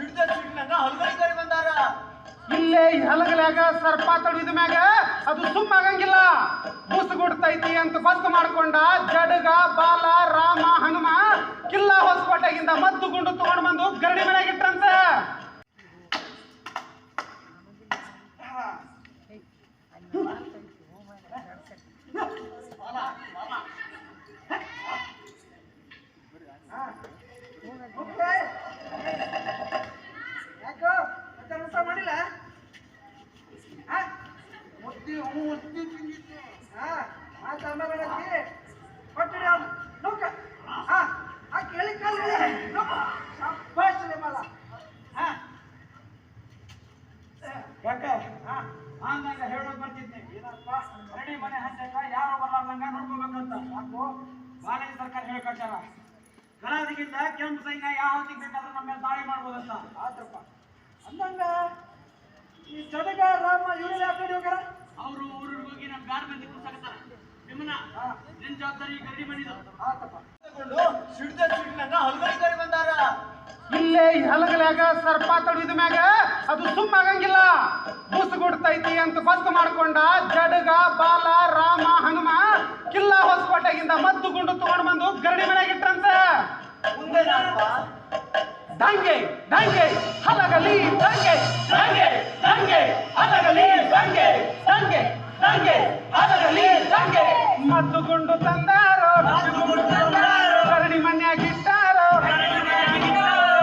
ಹಲ್ಗಡಿ ಬಂದಾರ. ಇಲ್ಲೇ ಹಲಗಲ್ಯಾಗ ಸರ್ಪ ತಡಿದ ಮ್ಯಾಗ ಅದು ಸುಮ್ಮಾಗಂಗಿಲ್ಲ. ಬುಸ್ಗುಡ್ತೈತಿ ಅಂತ ಗೊತ್ತು ಮಾಡ್ಕೊಂಡ ಜಡಗ ಬಾಲ ರಾಮ ಹನುಮ ಕಿಲ್ಲಾ ಹೊಸಕೋಟೆಗಿಂದ ಮದ್ದು ಗುಂಡು ತಗೊಂಡ್ ಬಂದು ಗರಡಿ ಮನೆಯಾಗ ಇಟ್ರಂತ. ಮಾಡಿಲ್ಲ ಕೇಳಿ ಹಂಗ ಹೇಳೋದು ಬರ್ತಿದ್ದೆ. ಏನಪ್ಪ ಗರಡಿ ಮನೆ ಹಂಚಾಕ ಯಾರು ಬರಲಾರ್ದಂಗ ನೋಡ್ಕೋಬೇಕಂತ. ಯಾಕೋ ಬಾಲಕಿ ಸರ್ಕಾರ ಹೇಳ್ಕೊಟ್ಟಾರ. ಕಲಾವಿದಗಿಂತ ಕೆಂಪು ಸೈನ್ಯ ಯಾವ ಹೊತ್ತಿಗೆ ಬೇಕಾದ್ರೂ ನಮ್ಮ ಮೇಲೆ ದಾಳಿ ಮಾಡ್ಬೋದಂತ. ಆದ್ರಪ್ಪ ಅಂದಂಗ ಈ ಜಡಗ ರಾಮ ಇವ್ರು ಯಾವ ಕಡೆ ಹೋಗ್ಯಾರ? ಅವರು ಊರಿಗೆ ಹೋಗಿ ನಮ್ಮ ಬ್ಯಾಡ ಮಂದಿ ಕೂಸಾಕತ್ತಾರ. ನಿಮ್ಮನ್ನ ನಿನ್ ಜವಾಬ್ದಾರಿ ಗರಡಿ ಮನಿದು. ಆತಪ್ಪ ಹಲ್ಗಡಿ ಬಂದಾರ. ಇಲ್ಲೇ ಹಲಗಲ್ಯಾಗ ಸರ್ಪ ತಡಿದ ಮ್ಯಾಗ ಅದು ಸುಮ್ಮಾಗಂಗಿಲ್ಲ. ಬುಸ್ಗುಡ್ತೈತಿ ಅಂತ ಗೊತ್ತು ಮಾಡ್ಕೊಂಡ ಜಡಗ ಬಾಲ ರಾಮ ಹನುಮ ಕಿಲ್ಲಾ ಹೊಸಕೋಟೆಗಿಂದ ಮದ್ದು ಗುಂಡು ತಗೊಂಡ್ ಬಂದು ಗರಡಿ ಮನೆಯಾಗ ಇಟ್ರಂತ. ಮುಂದೆ ದಂಗೆ ದಂಗೆ ಹಲಗಲಿ ದಂಗೆ ದಂಗೆ ದಂಗೆ ಹಲಗಲಿ ದಂಗೆ ದಂಗೆ ದಂಗೆ ಹಲಗಲಿ ದಂಗೆ ಮದ್ದು ಗುಂಡು ತಂದಾರೋ ಗರಡಿ ಮನ್ಯಾಗ ಇಟ್ಟಾರೋ.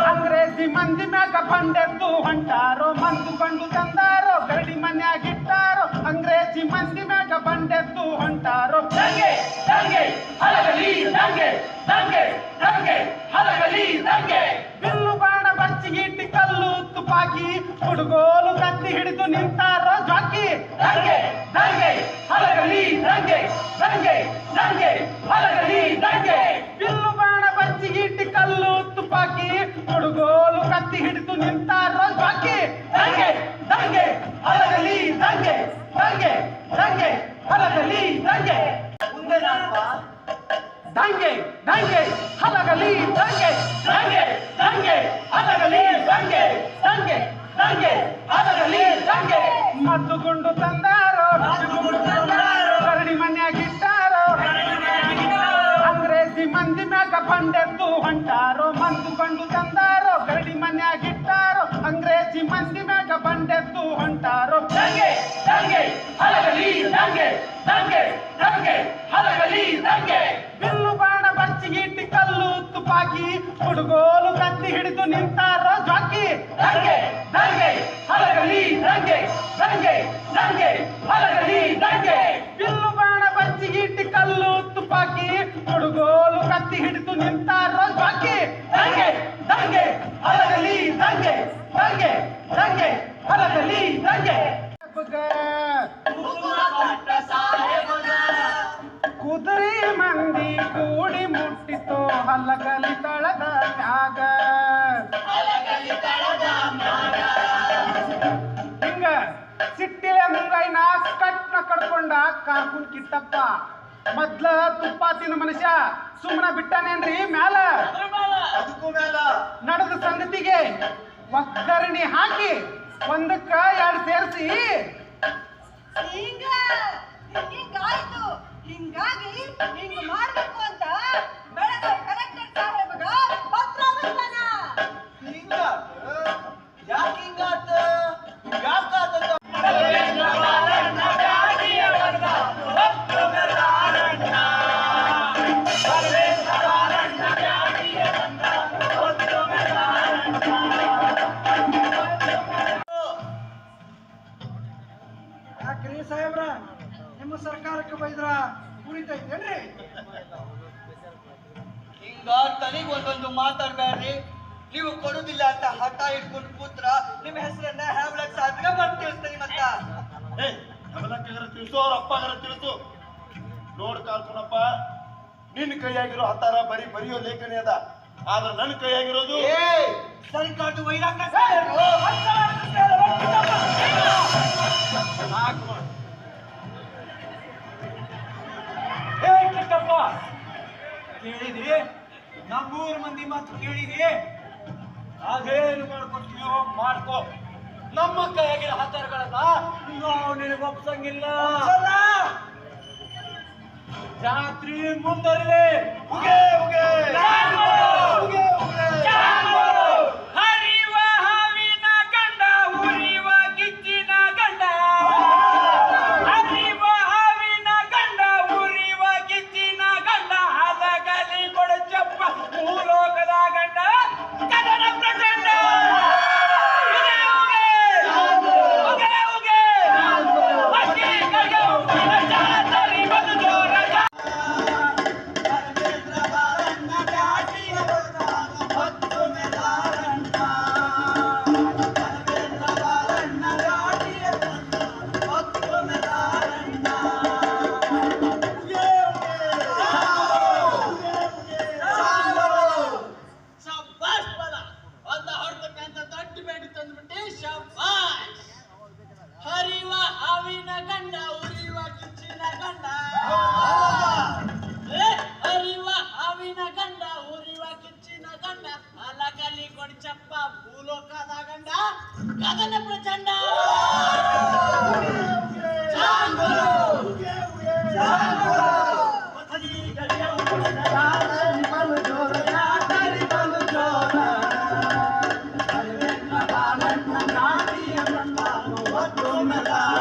ಅಂಗ್ರೇಜಿ ಮಂದಿ ಮ್ಯಾಗ ಬಂಡೆದ್ದು ಹೊಂಟಾರೋ. ಮಂದು ಗಂಡು ತಂದಾರೋ ಗರಡಿ ಮನ್ಯಾಗ ಇಟ್ಟಾರೋ. ಅಂಗ್ರೇಜಿ ಮಂದಿ ಮ್ಯಾಗ ಬಂಡೆದ್ದು ಹೊಂಟಾರೋ. ದಂಗೆ ದಂಗೆ ಹಲಗಲಿ ದಂಗೆ ದಂಗೆ ದಂಗೆ ಹಲಗಲಿ ದಂಗೆ ಬಿಲ್ಲು ಬಾಣ ಬಚ್ಚಿಗಿಟ್ಟಿ ಕಲ್ಲು ತುಪಾಕಿ ಹುಡುಗೋಲು ಕತ್ತಿ ಹಿಡಿದು ನಿಂತಾರೋ ಜಾಕಿ. ದಂಗೆ ದಂಗೆ ಹಲಗಲಿ ದಂಗೆ ದಂಗೆ ದಂಗೆ ಹಲಗಲಿ ದಂಗೆ ಬಿಲ್ಲು ಬಾಣ ಬಚ್ಚಿಗಿಟ್ಟಿ ಕಲ್ಲು ತುಪಾಕಿ ಹುಡುಗೋಲು ಕತ್ತಿ ಹಿಡಿದು ನಿಂತಾರೋ ಜಾಕಿ. ದಂಗೆ ದಂಗೆ ಹಲಗಲಿ ದಂಗೆ ದಂಗೆ ದಂಗೆ ಹಲಗಲಿ ದಂಗೆ ಮುಂದೆ ದಂಗೆ ದಂಗೆ ಹಲಗಲಿ ದಂಗೆ ದಂಗೆ ದಂಗೆ ಹಲಗಲಿ ದಂಗೆ ದಂಗೆ ದಂಗೆ ಹಲಗಲಿ ದಂಗೆ ಮದ್ದು ಗುಂಡು ತಂದಾರೋ ಗರಡಿ ಮನ್ಯಾಗ ಇಟ್ಟಾರೋ. ಅಂಗ್ರೇಜಿ ಮಂದಿ ಮ್ಯಾಗ ಬಂಡೆದ್ದು ಹೊಂಟಾರೋ. ಮಂದು ಗಂಡು ತಂದಾರೋ ಗರಡಿ ಮನ್ಯಾಗ ಇಟ್ಟಾರೋ. ಅಂಗ್ರೇಜಿ ಮಂದಿ ಮ್ಯಾಗ ಬಂಡೆದ್ದು ಹೊಂಟಾರೋ. ದಂಗೆ ದಂಗೆ ಹಲಗಲಿ ದಂಗೆ ದಂಗೆ ದಂಗೆ ಹಲಗಲಿ ದಂಗೆ ಬಿಲ್ಲು ಬಾಣ ಬಚ್ಚಿಗಿಟ್ಟಿ ಕಲ್ಲು ತುಪಾಕಿ ಹುಡುಗೋಲು ಕತ್ತಿ ಹಿಡಿದು ನಿಂತಾರೋ ಜಾಕಿ. ದಂಗೆ ದಂಗೆ ಹಲಗಲಿ ದಂಗೆ ದಂಗೆ ದಂಗೆ ಹಲಗಲಿ ದಂಗೆ ಬಿಲ್ಲು ಬಾಣ ಬಚ್ಚಿಗಿಟ್ಟಿ ಕಲ್ಲು ತುಪಾಕಿ ಹುಡುಗೋಲು ಕತ್ತಿ ಹಿಡಿದು ನಿಂತಾರೋ ಜಾಕಿ. ದಂಗೆ ದಂಗೆ ಹಲಗಲಿ ದಂಗೆ ದಂಗೆ ದಂಗೆ ಹಲಗಲಿ ದಂಗೆ ಕುದುರೆ ಮಂದಿ ಕೂಡಿ ಮುಟ್ಟಿತೋ ಹಲಗಲಿ ತಳದ ಮ್ಯಾಗ. ಹಿಂಗ ಸಿಟ್ಟಿಲೆ ಮುಂಗೈನ ಕಟ್ನ ಕಡ್ಕೊಂಡ ಕಾರ್ಕುನ್ ಕಿಟ್ಟಪ್ಪ. ಮೊದ್ಲ ತುಪ್ಪ ತಿನ್ನ ಮನುಷ್ಯ ಸುಮ್ಮನ ಬಿಟ್ಟಾನೇನ್ರಿ ಮ್ಯಾಲ. ಅದಕ್ಕೂ ಮೇಲ ನಡೆದ ಸಂಗತಿಗೆ ಒಗ್ಗರಣೆ ಹಾಕಿ ಒಂದಕ್ಕ ಎರಡು ಸೇರಿಸಿ ಹಿಂಗಾಯ್ತು. ಹಿಂಗಾಗಿ ಹಿಂಗ್ ಮಾಡ್ಬೇಕು ಅಂತ ಬೆಳಗ್ಗೆ ಕಲೆಕ್ಟರ್ ಸಾಹೇಬಗ ಪತ್ರ ಬರ್ತಾನ. ಯಾಕೆ ಹಿಂಗಾತ ಯಾಕಾತ ಯಾಕ್ರಿ ಸಾಹೇಬ್ರ ನಿಮ್ಮ ಸರ್ಕಾರಕ್ಕೆ ಬೈದ್ರ ಕುರಿತೈತೇನ್ರಿ? ಹಿಂಗ ತನಿಗ್ ಒಂದೊಂದು ಮಾತಾಡ್ಬೇಡ್ರಿ. ನೀವು ಕೊಡುದಿಲ್ಲ ಅಂತ ಹಠ ಹಿಡ್ಕೊಂಡು ಕೂತ್ರ ನಿಮ್ಮ ಹೆಸರನ್ನ ಹ್ಯಾಬ್ಲಕ್ ಸಾಧ್ಯ ಬರ್ತಿರ್ತೀನಿ ಮತ್ತ. ತಿಳಿಸು ಅವ್ರ ಅಪ್ಪಗಾರ ತಿಳಿಸು. ನೋಡ್ ಕಾರ್ಕುನಪ್ಪ, ನಿನ್ನ ಕೈಯಾಗಿರೋ ಹತ್ತಾರ ಬರಿಯೋ ಲೇಖನಿ ಅದ. ಆದ್ರೆ ನನ್ನ ಕೈಯಾಗಿರೋದು ಸರ್ಕಾರದ ವೈರಾಗ್ಯ. ಕೇಳಿದ್ರಿ? ನಮ್ಮೂರ್ ಮಂದಿ ಮಾತು ಕೇಳಿದ್ರಿ? ಅದೇನು ಮಾಡ್ಕೊತೀಯೋ ಮಾಡ್ಕೋ. ನಮ್ಮ ಕೈಯಾಗಿರೋ ಹತ್ತಾರಗಳನ್ನ ನಾವು ನಿನಗೆ ಒಪ್ಸಂಗಿಲ್ಲ. ಜಾತ್ರೆ ಮುಂದರಿಲೆ. ಉಗೆ ಉಗೆ ಉಗೆ ಉಗೆ. ಹರಿವ ಹಾವಿನ ಗಂಡ ಉರಿವ ಗಿಚ್ಚಿನ ಗಂಡ. ಹರಿವ ಹಾವಿನ ಗಂಡ ಉರಿವ ಗಿಚ್ಚಿನ ಗಂಡ. ಹಲಗಲಿ ಕೊಡಚಪ್ಪ ಭೂಲೋಕದ ಗಂಡ ಕದನ ಪ್ರಚಂಡ. ಹರಿವ ಹಾವಿನ ಗಂಡ ಉರಿವ ಕಿಚ್ಚಿನ ಗಂಡ. ಹರಿವ ಹಾವಿನ ಗಂಡ ಉರಿವ ಕಿಚ್ಚಿನ ಗಂಡ. ಅಲಗಲಿ ಕೊಡ್ಚಪ್ಪ ಭೂಲೋಕದ ಗಂಡ ಕದನ ಪ್ರಚಂಡ. What